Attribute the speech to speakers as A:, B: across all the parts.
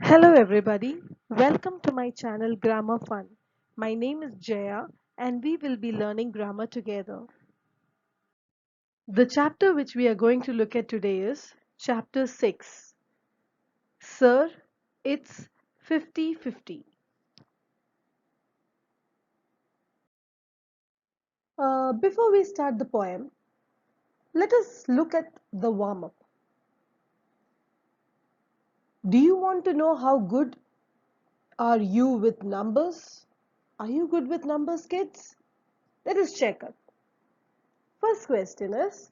A: Hello everybody, welcome to my channel Grammar Fun. My name is Jaya and we will be learning grammar together. The chapter which we are going to look at today is chapter 6. Sir, it's 50-50. Before we start the poem, let us look at the warm-up. Do you want to know how good are you with numbers? Are you good with numbers, kids? Let us check up. First question is,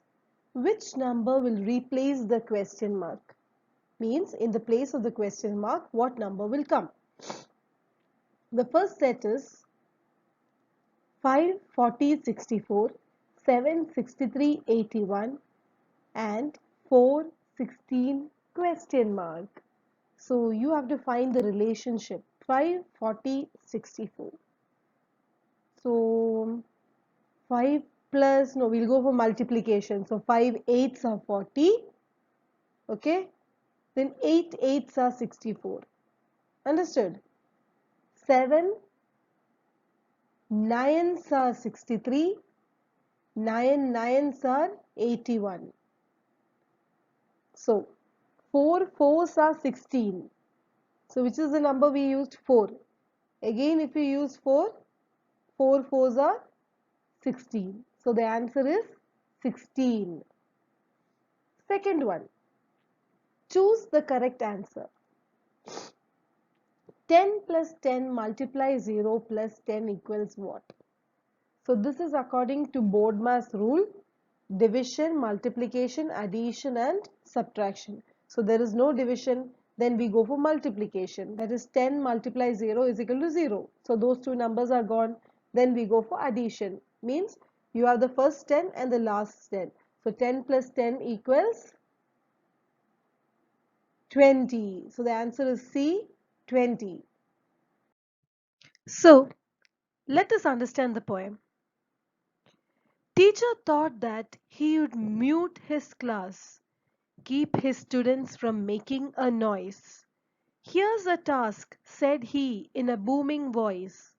A: which number will replace the question mark? Means in the place of the question mark, what number will come? The first set is 5, 40, 64, 7, 63, 81 and 4, 16 question mark. So you have to find the relationship 5, 40, 64. So 5 plus, no, we'll go for multiplication. So 5 eights are 40. Okay. Then 8 eights are 64. Understood? 7 nines are 63. 9 nines are 81. So 4 fours are 16. So which is the number we used? 4. Again if we use 4, 4 fours are 16. So the answer is 16. Second one. Choose the correct answer. 10 plus 10 multiply 0 plus 10 equals what? So this is according to BODMAS rule, division, multiplication, addition and subtraction. So there is no division, then we go for multiplication. That is 10 multiply 0 is equal to 0. So those two numbers are gone. Then we go for addition. Means you have the first 10 and the last 10. So 10 plus 10 equals 20. So the answer is C, 20. So let us understand the poem. Teacher thought that he would mute his class, keep his students from making a noise. Here's a task, said he in a booming voice,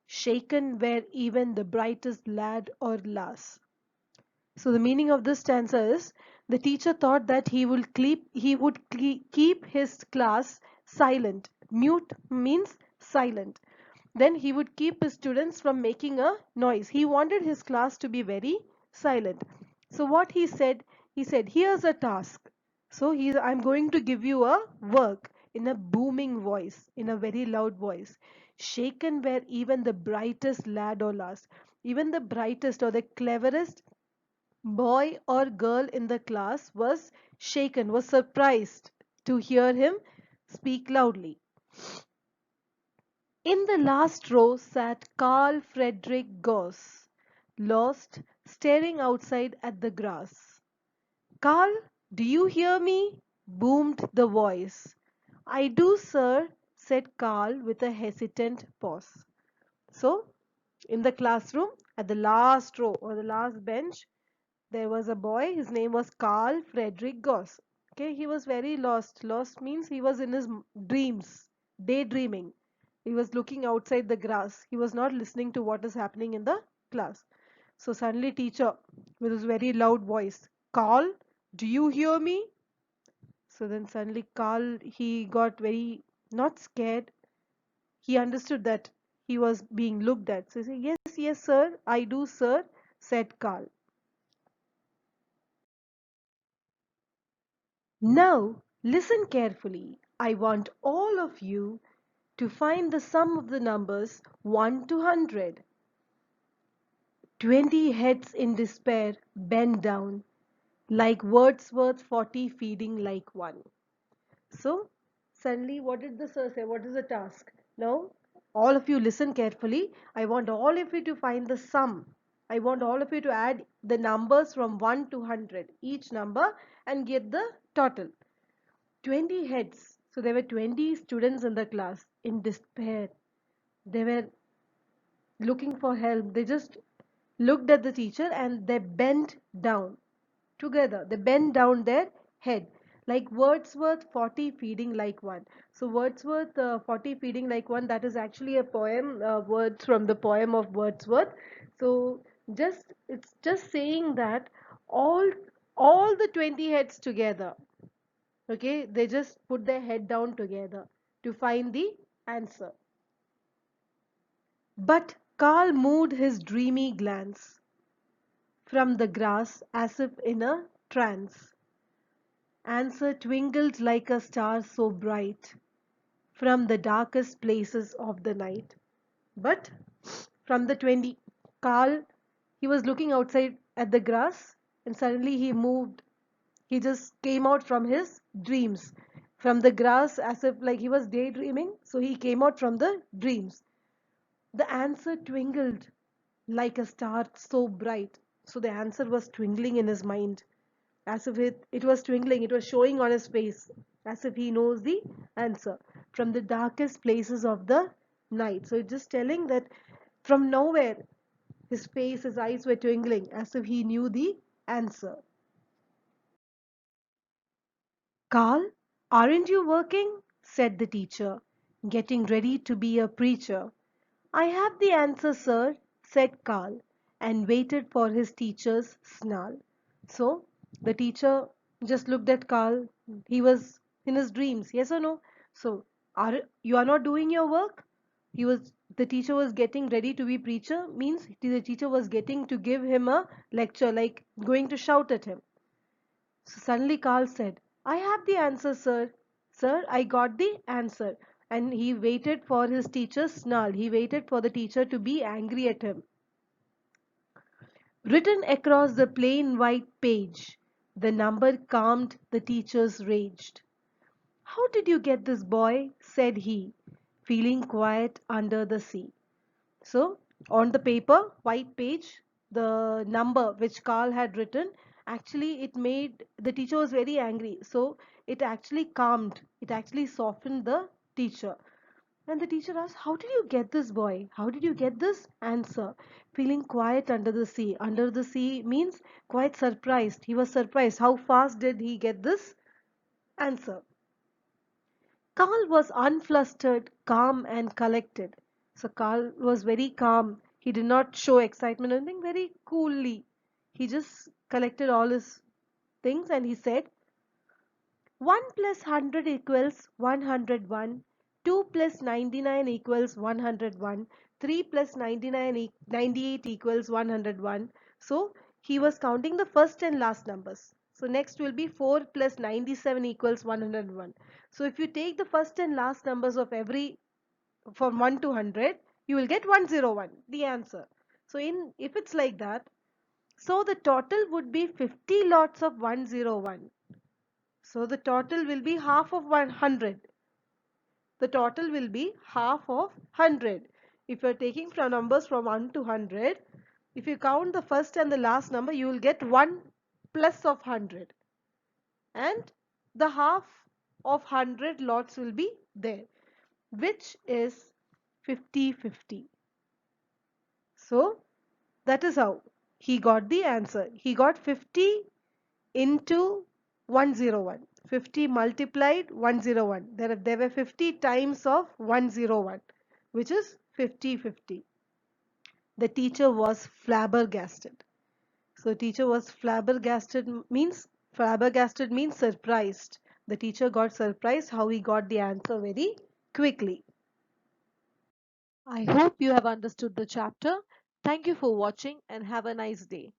A: shaken where even the brightest lad or lass. So the meaning of this stanza is the teacher thought that he would keep his class silent. Mute means silent. Then he would keep his students from making a noise. He wanted his class to be very silent. So what he said, here's a task. So I'm going to give you a work in a booming voice, in a very loud voice. Shaken where even the brightest lad or lass, even the brightest or the cleverest boy or girl in the class was shaken, was surprised to hear him speak loudly. In the last row sat Carl Friedrich Gauss, lost, staring outside at the grass. Carl, do you hear me? Boomed the voice. I do, sir, said Carl with a hesitant pause. So, in the classroom, at the last row or the last bench, there was a boy. His name was Carl Friedrich Gauss. Okay, he was very lost. Lost means he was in his dreams, daydreaming. He was looking outside the grass. He was not listening to what is happening in the class. So suddenly teacher with his very loud voice, Carl, do you hear me? So then suddenly Carl, he got very not scared. He understood that he was being looked at. So he said, yes, yes, sir, I do, sir, said Carl. Now listen carefully. I want all of you to find the sum of the numbers 1 to 100. 20 heads in despair bend down, like Wordsworth 40 feeding like one. So, suddenly, what did the sir say? What is the task? Now, all of you listen carefully. I want all of you to find the sum. I want all of you to add the numbers from 1 to 100, each number, and get the total. 20 heads. So, there were 20 students in the class in despair. They were looking for help. They just looked at the teacher and they bent down together. They bent down their head like Wordsworth 40 feeding like one. So Wordsworth 40 feeding like one, that is actually a poem, words from the poem of Wordsworth. So just it's just saying that all all the 20 heads together, okay, they just put their head down together to find the answer. But Carl moved his dreamy glance from the grass as if in a trance. Answer twinkled like a star so bright from the darkest places of the night. But from the 20, Carl, he was looking outside at the grass and suddenly he moved. He just came out from his dreams, from the grass as if like he was daydreaming. So he came out from the dreams. The answer twinkled like a star so bright. So the answer was twinkling in his mind, as if it was twinkling, it was showing on his face, as if he knows the answer from the darkest places of the night. So it's just telling that from nowhere, his face, his eyes were twinkling, as if he knew the answer. Carl, aren't you working? Said the teacher, getting ready to be a preacher. I have the answer, sir, said Carl, and waited for his teacher's snarl. So the teacher just looked at Carl. He was in his dreams, yes or no? So you are not doing your work? The teacher was getting ready to be preacher, means the teacher was getting to give him a lecture, like going to shout at him. So suddenly Carl said, I have the answer, sir. Sir, I got the answer. And he waited for his teacher's snarl. He waited for the teacher to be angry at him. Written across the plain white page, the number calmed the teacher's rage. How did you get this, boy? Said he, feeling quiet under the sea. So, on the paper, white page, the number which Carl had written, actually it made the teacher was very angry. So, it actually calmed, it actually softened the teacher. And the teacher asked, how did you get this, boy? How did you get this answer? Feeling quiet under the sea. Under the sea means quite surprised. He was surprised. How fast did he get this answer? Carl was unflustered, calm, and collected. So Carl was very calm. He did not show excitement or anything, very coolly. He just collected all his things and he said, 1 plus 100 equals 101, 2 plus 99 equals 101, 3 plus 98 equals 101. So he was counting the first and last numbers. So next will be 4 plus 97 equals 101. So if you take the first and last numbers of every from 1 to 100, you will get 101, the answer. So in if it's like that, so the total would be 50 lots of 101. So the total will be half of 100. The total will be half of 100. If you are taking from numbers from 1 to 100, if you count the first and the last number, you will get 1 plus of 100. And the half of 100 lots will be there, which is 50-50. So that is how he got the answer. He got 50 into 101. 50 multiplied 101. There were 50 times of 101, which is 50-50. The teacher was flabbergasted. So teacher was flabbergasted means surprised. The teacher got surprised how he got the answer very quickly. I hope you have understood the chapter. Thank you for watching and have a nice day.